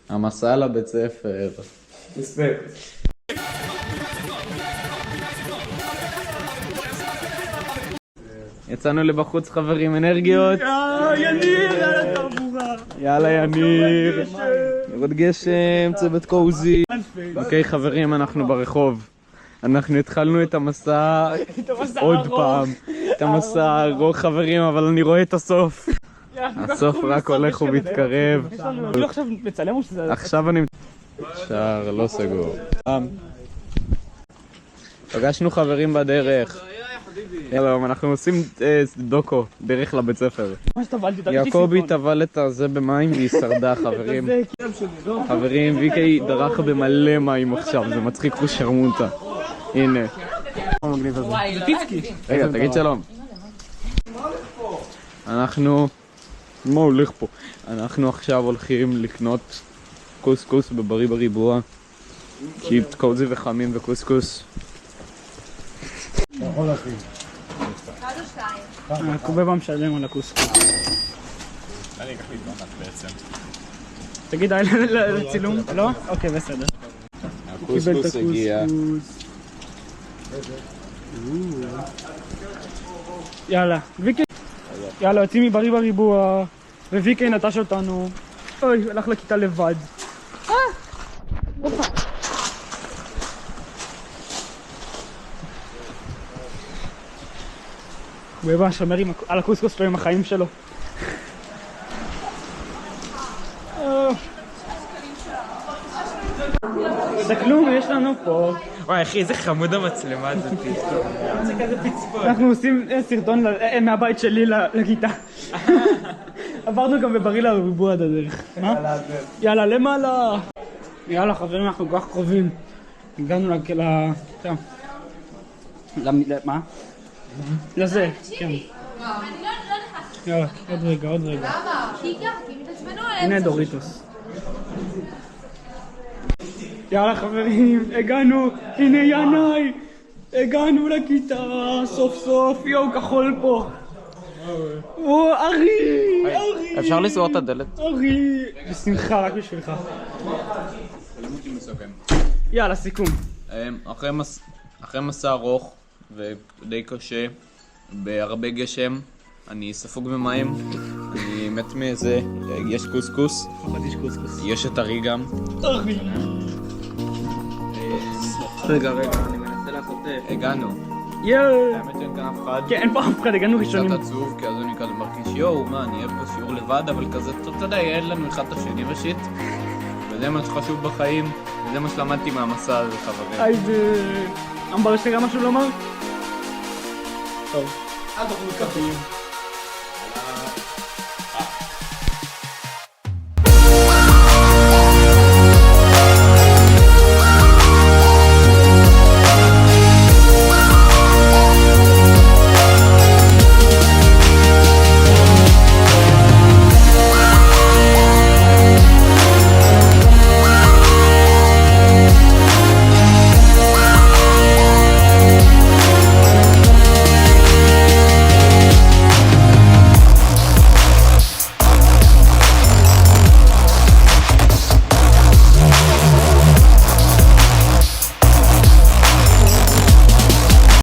המסע לבית ספר. מספק. יצאנו לבחוץ חברים, אנרגיות. יניר, יאללה תעבורה. יאללה יניר. לראות גשם, צוות קוזי. אוקיי חברים, אנחנו ברחוב. אנחנו התחלנו את המסע עוד פעם. את המסע ארוך חברים, אבל אני רואה את הסוף. הסוף רק הולך ומתקרב. אני עכשיו מצלם או שזה... עכשיו אני... שער לא סגור. פגשנו חברים בדרך. יאללה, אנחנו עושים דוקו דרך לבית ספר. יעקבי טבל את זה במים והיא שרדה חברים. חברים, ויקי דרך במלא מים עכשיו, זה מצחיק חוש שרמונטה. הנה. רגע, תגיד שלום. אנחנו... מה הולך פה? אנחנו עכשיו הולכים לקנות קוסקוס בברי בריבוע. קיפט קוזי וחמים וקוסקוס. אתה יכול להכין. הקובב משלם על הקוסקוס. אני אקח להתבנת בעצם. תגיד, היה לצילום? לא? אוקיי, בסדר. הקוסקוס הגיע. יאללה, ויקי. יאללה, יוצאים מברי בריבוע. וויקי נטש אותנו. אוי, הלך לכיתה לבד. הוא אוהב לשמר על הקוסקוס שלו עם החיים שלו. זה כלום, יש לנו פה. וואי אחי, איזה חמוד המצלמה הזאת. זה כזה פצפון. אנחנו עושים סרטון מהבית שלי לכיתה. עברנו גם בברי לריבוע עד הדרך. יאללה, למעלה. יאללה חברים, אנחנו כל כך קרובים. הגענו מה? לזה, כן. יאללה, עוד רגע. למה? כי מתעצבנו עליהם. הנה דוריטוס. יאללה חברים, הגענו, הנה ינאי. הגענו לכיתה, סוף סוף, יואו כחול פה. או, ארי. אפשר לסגור את הדלת? ארי. בשמחה, רק בשבילך. יאללה, סיכום. אחרי מסע ארוך ודי קשה, בהרבה גשם, אני ספוג במים, אני מת מזה, יש קוסקוס, יש את ארי גם. ארי. רגע, אני מנסה לעשות... הגענו. יואו. האמת שאין כאן אף אחד. כן, אין פה אף אחד, הגענו ראשונים. קצת עצוב, כי אז אני כזה מרגיש יואו, מה, אני אהיה פה שיעור לבד, אבל כזה, אתה יודע, אין לנו אחד את השני ראשית. וזה מה שחשוב בחיים, וזה מה שלמדתי מהמסע הזה, חברים. איזה... אמבר, יש לך גם משהו לומר? טוב. אל תאכלו כפיים.